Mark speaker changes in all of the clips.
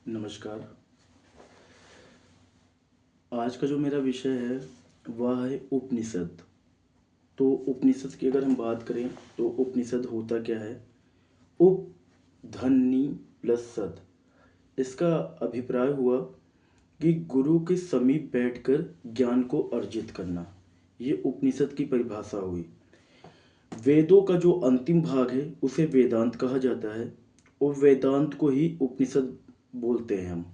Speaker 1: नमस्कार। आज का जो मेरा विषय है वह है उपनिषद। तो उपनिषद की अगर हम बात करें तो उपनिषद होता क्या है? उप धन्नी प्लस सद। इसका अभिप्राय हुआ कि गुरु के समीप बैठकर ज्ञान को अर्जित करना। ये उपनिषद की परिभाषा हुई। वेदों का जो अंतिम भाग है उसे वेदांत कहा जाता है और वेदांत को ही उपनिषद बोलते हैं हम।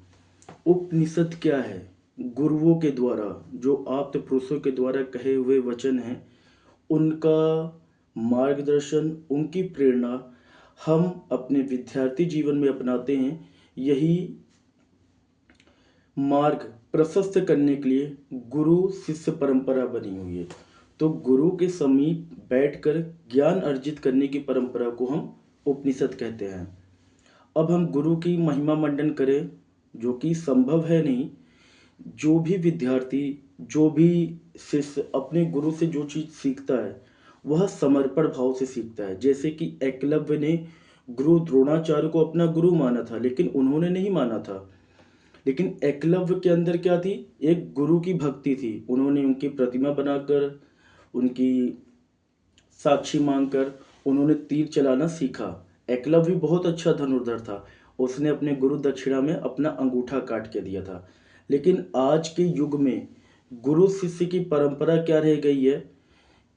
Speaker 1: उपनिषद क्या है? गुरुओं के द्वारा, जो आप्त पुरुषों के द्वारा कहे हुए वचन हैं, उनका मार्गदर्शन, उनकी प्रेरणा हम अपने विद्यार्थी जीवन में अपनाते हैं। यही मार्ग प्रशस्त करने के लिए गुरु शिष्य परंपरा बनी हुई है। तो गुरु के समीप बैठकर ज्ञान अर्जित करने की परंपरा को हम उपनिषद कहते हैं। अब हम गुरु की महिमा मंडन करें, जो कि संभव है नहीं। जो भी विद्यार्थी, जो भी शिष्य अपने गुरु से जो चीज़ सीखता है वह समर्पण भाव से सीखता है। जैसे कि एकलव्य ने गुरु द्रोणाचार्य को अपना गुरु माना था, लेकिन उन्होंने नहीं माना था। लेकिन एकलव्य के अंदर क्या थी? एक गुरु की भक्ति थी। उन्होंने उनकी प्रतिमा बनाकर, उनकी साक्षी मांगकर उन्होंने तीर चलाना सीखा। एकलव्य बहुत अच्छा धनुर्धर था। उसने अपने गुरु दक्षिणा में अपना अंगूठा काट के दिया था। लेकिन आज के युग में गुरु शिष्य की परंपरा क्या रह गई है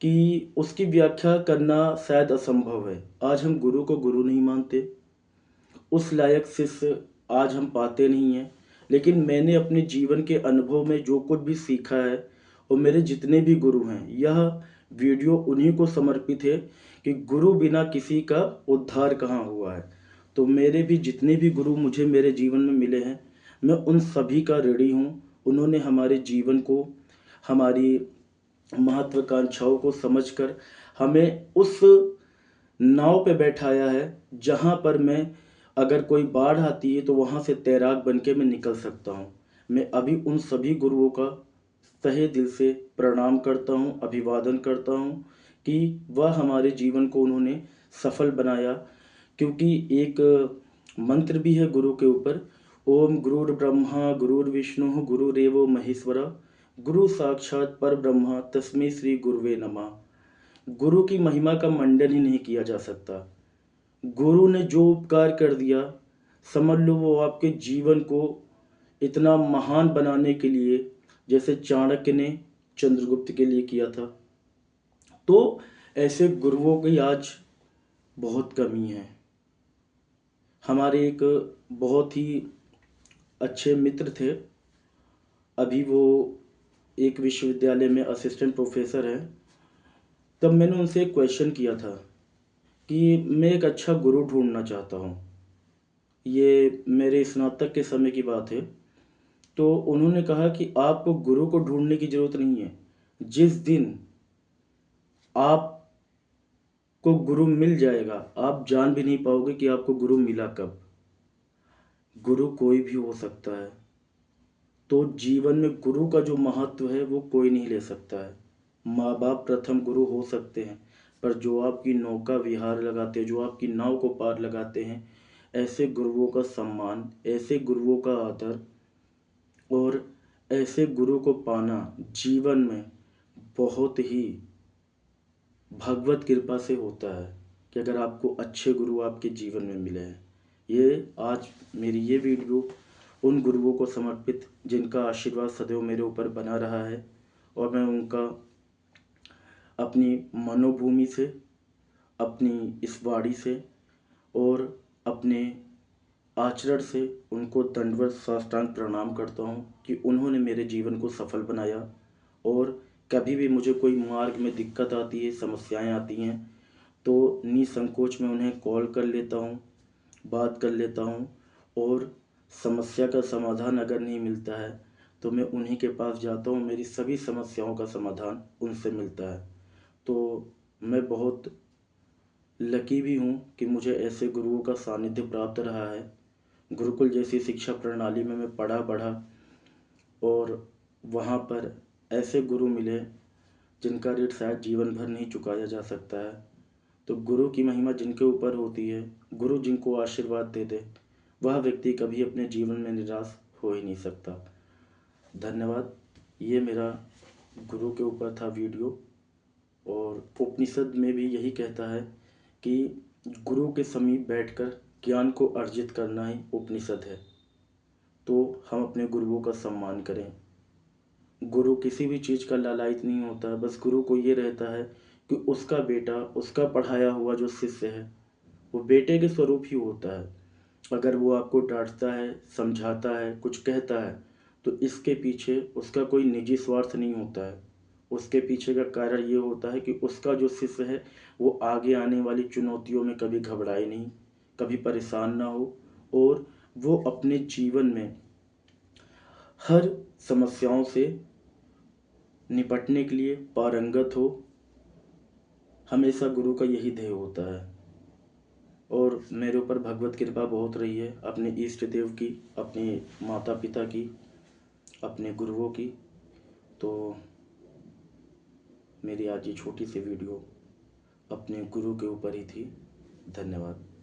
Speaker 1: कि उसकी व्याख्या करना शायद असंभव है। आज हम गुरु को गुरु नहीं मानते, उस लायक शिष्य आज हम पाते नहीं हैं। लेकिन मैंने अपने जीवन के अनुभव में जो कुछ भी सीखा है और मेरे जितने भी गुरु हैं, यह वीडियो उन्हीं को समर्पित है कि गुरु बिना किसी का उद्धार कहाँ हुआ है। तो मेरे भी जितने भी गुरु मुझे मेरे जीवन में मिले हैं, मैं उन सभी का ऋणी हूँ। उन्होंने हमारे जीवन को, हमारी महत्वाकांक्षाओं को समझकर हमें उस नाव पे बैठाया है जहाँ पर मैं, अगर कोई बाढ़ आती है तो वहाँ से तैराक बन के मैं निकल सकता हूँ। मैं अभी उन सभी गुरुओं का तहे दिल से प्रणाम करता हूँ, अभिवादन करता हूँ कि वह हमारे जीवन को उन्होंने सफल बनाया। क्योंकि एक मंत्र भी है गुरु के ऊपर, ओम गुरुर् ब्रह्मा गुरुर्विष्णु गुरुरेवो महेश्वरा गुरु साक्षात पर ब्रह्मा तस्मै श्री गुरुवे नमः। गुरु की महिमा का मंडन ही नहीं किया जा सकता। गुरु ने जो उपकार कर दिया, समझ लो वो आपके जीवन को इतना महान बनाने के लिए, जैसे चाणक्य ने चंद्रगुप्त के लिए किया था। तो ऐसे गुरुओं की आज बहुत कमी है। हमारे एक बहुत ही अच्छे मित्र थे, अभी वो एक विश्वविद्यालय में असिस्टेंट प्रोफेसर हैं। तब मैंने उनसे एक क्वेश्चन किया था कि मैं एक अच्छा गुरु ढूंढना चाहता हूँ। ये मेरे स्नातक के समय की बात है। तो उन्होंने कहा कि आपको गुरु को ढूंढने की ज़रूरत नहीं है। जिस दिन आपको गुरु मिल जाएगा, आप जान भी नहीं पाओगे कि आपको गुरु मिला कब। गुरु कोई भी हो सकता है। तो जीवन में गुरु का जो महत्व है वो कोई नहीं ले सकता है। माँ बाप प्रथम गुरु हो सकते हैं, पर जो आपकी नौका विहार लगाते हैं, जो आपकी नाव को पार लगाते हैं, ऐसे गुरुओं का सम्मान, ऐसे गुरुओं का आदर और ऐसे गुरु को पाना जीवन में बहुत ही भगवत कृपा से होता है कि अगर आपको अच्छे गुरु आपके जीवन में मिले हैं। ये आज मेरी ये वीडियो उन गुरुओं को समर्पित जिनका आशीर्वाद सदैव मेरे ऊपर बना रहा है, और मैं उनका अपनी मनोभूमि से, अपनी इस वाणी से और अपने आचरण से उनको दंडवत साष्टांग प्रणाम करता हूँ कि उन्होंने मेरे जीवन को सफल बनाया। और कभी भी मुझे कोई मार्ग में दिक्कत आती है, समस्याएं आती हैं, तो निसंकोच मैं उन्हें कॉल कर लेता हूँ, बात कर लेता हूँ। और समस्या का समाधान अगर नहीं मिलता है तो मैं उन्हीं के पास जाता हूँ। मेरी सभी समस्याओं का समाधान उनसे मिलता है। तो मैं बहुत लकी भी हूँ कि मुझे ऐसे गुरुओं का सानिध्य प्राप्त रहा है। गुरुकुल जैसी शिक्षा प्रणाली में मैं पढ़ा बढ़ा और वहाँ पर ऐसे गुरु मिले जिनका ऋण शायद जीवन भर नहीं चुकाया जा सकता है। तो गुरु की महिमा जिनके ऊपर होती है, गुरु जिनको आशीर्वाद दे दे, वह व्यक्ति कभी अपने जीवन में निराश हो ही नहीं सकता। धन्यवाद। ये मेरा गुरु के ऊपर था वीडियो। और उपनिषद में भी यही कहता है कि गुरु के समीप बैठकर ज्ञान को अर्जित करना ही उपनिषद है। तो हम अपने गुरुओं का सम्मान करें। गुरु किसी भी चीज़ का लालायित नहीं होता है, बस गुरु को ये रहता है कि उसका बेटा, उसका पढ़ाया हुआ जो शिष्य है, वो बेटे के स्वरूप ही होता है। अगर वो आपको डांटता है, समझाता है, कुछ कहता है, तो इसके पीछे उसका कोई निजी स्वार्थ नहीं होता है। उसके पीछे का कारण ये होता है कि उसका जो शिष्य है वो आगे आने वाली चुनौतियों में कभी घबराए नहीं, कभी परेशान ना हो, और वो अपने जीवन में हर समस्याओं से निपटने के लिए पारंगत हो। हमेशा गुरु का यही ध्येय होता है। और मेरे ऊपर भगवत कृपा बहुत रही है, अपने इष्ट देव की, अपने माता पिता की, अपने गुरुओं की। तो मेरी आज ये छोटी सी वीडियो अपने गुरु के ऊपर ही थी। धन्यवाद।